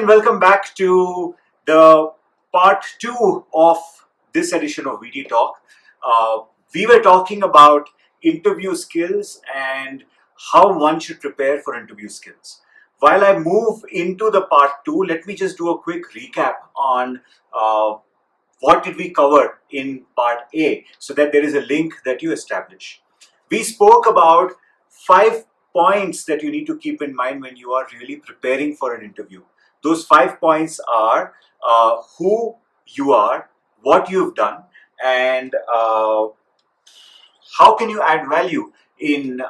welcome back to the part 2 of this edition of VT Talk. We were talking about interview skills and how one should prepare for interview skills. While I move into the part 2, let me just do a quick recap on what did we cover in part A so that there is a link that you establish. We spoke about 5 points that you need to keep in mind when you are really preparing for an interview. Those 5 points are who you are, what you've done, and how can you add value in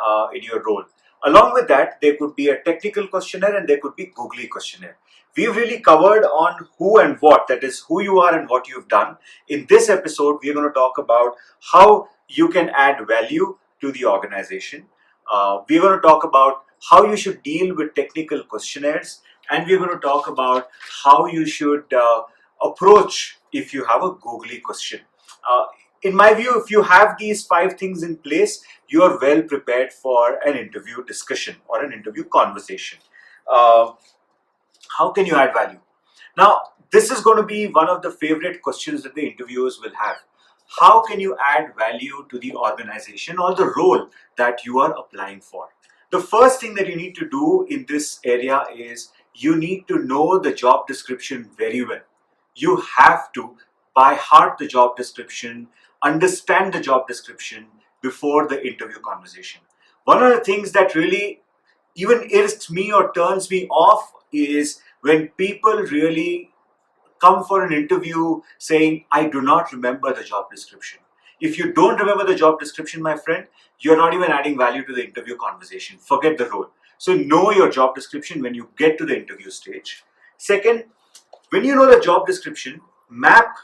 your role. Along with that, there could be a technical questionnaire and there could be Googly questionnaire. We've really covered on who and what, that is who you are and what you've done. In this episode, we're going to talk about how you can add value to the organization. We're going to talk about how you should deal with technical questionnaires, and we're going to talk about how you should approach if you have a Googly question. In my view, if you have these 5 things in place, you are well prepared for an interview discussion or an interview conversation. How can you add value? Now, this is going to be one of the favorite questions that the interviewers will have. How can you add value to the organization or the role that you are applying for? The first thing that you need to do in this area is you need to know the job description very well. You have to by heart the job description, understand the job description before the interview conversation. One of the things that really even irks me or turns me off is when people really come for an interview saying, I do not remember the job description. If you don't remember the job description, my friend, you're not even adding value to the interview conversation. Forget the role. So know your job description when you get to the interview stage. Second, when you know the job description, map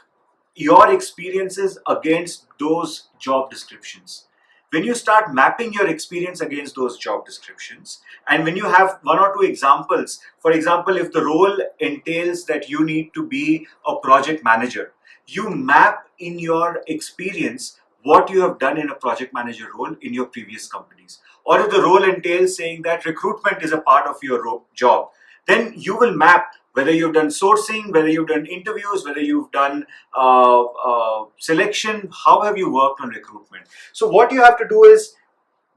your experiences against those job descriptions. When you start mapping your experience against those job descriptions, and when you have 1 or 2 examples, for example, if the role entails that you need to be a project manager, you map in your experience what you have done in a project manager role in your previous companies. Or if the role entails saying that recruitment is a part of your job, then you will map whether you've done sourcing, whether you've done interviews, whether you've done selection, how have you worked on recruitment. So what you have to do is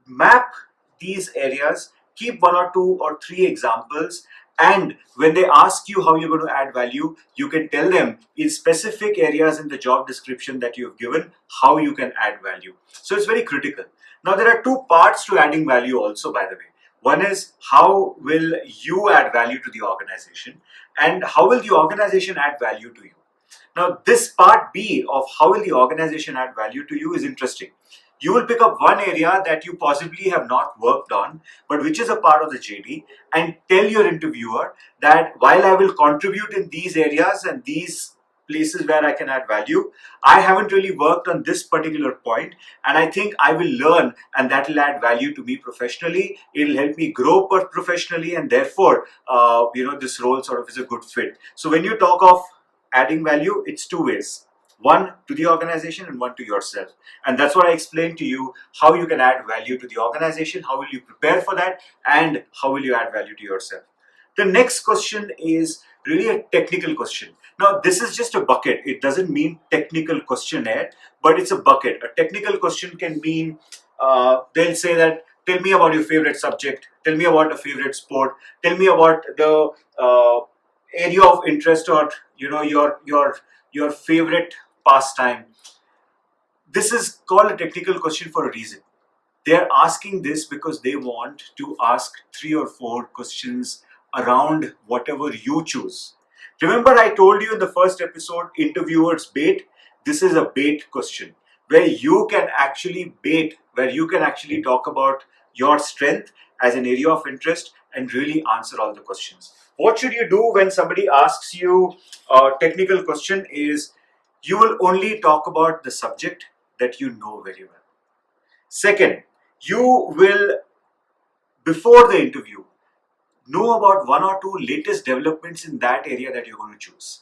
map these areas, keep 1 or 2 or 3 examples, and when they ask you how you're going to add value, you can tell them in specific areas in the job description that you've given how you can add value. So it's very critical. Now there are 2 parts to adding value also, by the way. One is how will you add value to the organization, and how will the organization add value to you. Now this part B of how will the organization add value to you is interesting. You will pick up one area that you possibly have not worked on, but which is a part of the JD, and tell your interviewer that while I will contribute in these areas and these places where I can add value, I haven't really worked on this particular point, and I think I will learn, and that will add value to me professionally. It will help me grow professionally, and therefore, this role sort of is a good fit. So when you talk of adding value, it's 2 ways. 1 to the organization and 1 to yourself. And that's what I explained to you, how you can add value to the organization, how will you prepare for that, and how will you add value to yourself. The next question is really a technical question. Now, this is just a bucket. It doesn't mean technical questionnaire, but it's a bucket. A technical question can mean, they'll say that, tell me about your favorite subject, tell me about a favorite sport, tell me about the area of interest, or your favorite pastime. This is called a technical question for a reason. They're asking this because they want to ask 3 or 4 questions around whatever you choose. Remember, I told you in the first episode, interviewers bait. This is a bait question where you can actually talk about your strength as an area of interest and really answer all the questions. What should you do when somebody asks you a technical question is you will only talk about the subject that you know very well. Second, you will, before the interview, know about 1 or 2 latest developments in that area that you're going to choose,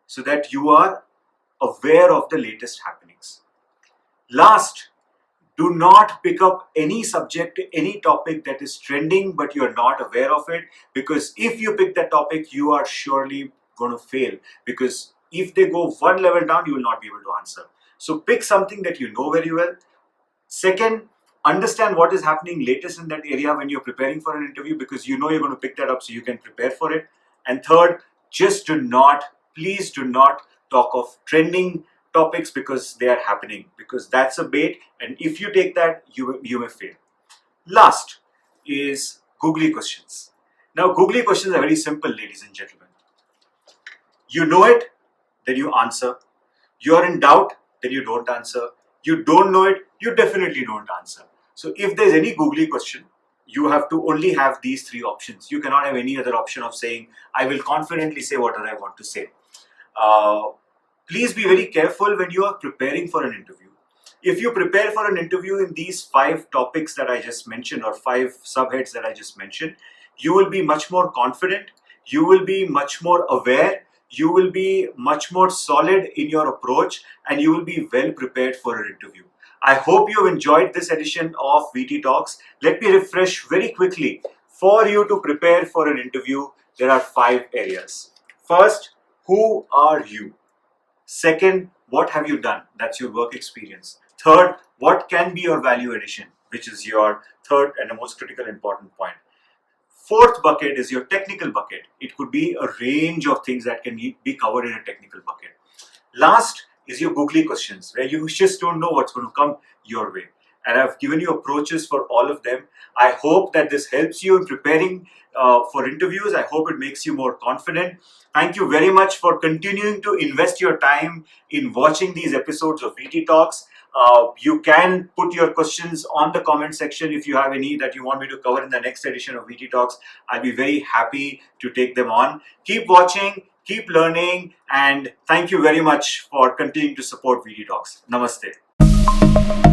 so that you are aware of the latest happenings. Last, Do not pick up any subject, any topic that is trending but you're not aware of it, because if you pick that topic, you are surely going to fail, because if they go one level down, you will not be able to answer. So pick something that you know very well. Second, understand what is happening latest in that area when you're preparing for an interview, because you know you're going to pick that up, so you can prepare for it. And third, just do not, please do not talk of trending topics because they are happening, because that's a bait, and if you take that, you may fail. Last is googly questions. Now, googly questions are very simple, ladies and gentlemen. You know it, then you answer. You're in doubt, then you don't answer. You don't know it, you definitely don't answer. So if there's any googly question, you have to only have these three options. You cannot have any other option of saying, I will confidently say whatever I want to say. Please be very careful when you are preparing for an interview. If you prepare for an interview in these 5 topics that I just mentioned, or 5 subheads that I just mentioned, you will be much more confident, you will be much more aware, you will be much more solid in your approach, and you will be well prepared for an interview. I hope you have enjoyed this edition of VT Talks. Let me refresh very quickly. For you to prepare for an interview, there are 5 areas. First, who are you? Second, what have you done? That's your work experience. Third, what can be your value addition, which is your third and the most critical important point. Fourth bucket is your technical bucket. It could be a range of things that can be covered in a technical bucket. Last is your googly questions, where you just don't know what's going to come your way. And I've given you approaches for all of them. I hope that this helps you in preparing for interviews. I hope it makes you more confident. Thank you very much for continuing to invest your time in watching these episodes of VT Talks. You can put your questions on the comment section if you have any that you want me to cover in the next edition of VT Talks. I'll be very happy to take them on. Keep watching, keep learning, and thank you very much for continuing to support VT Talks. Namaste.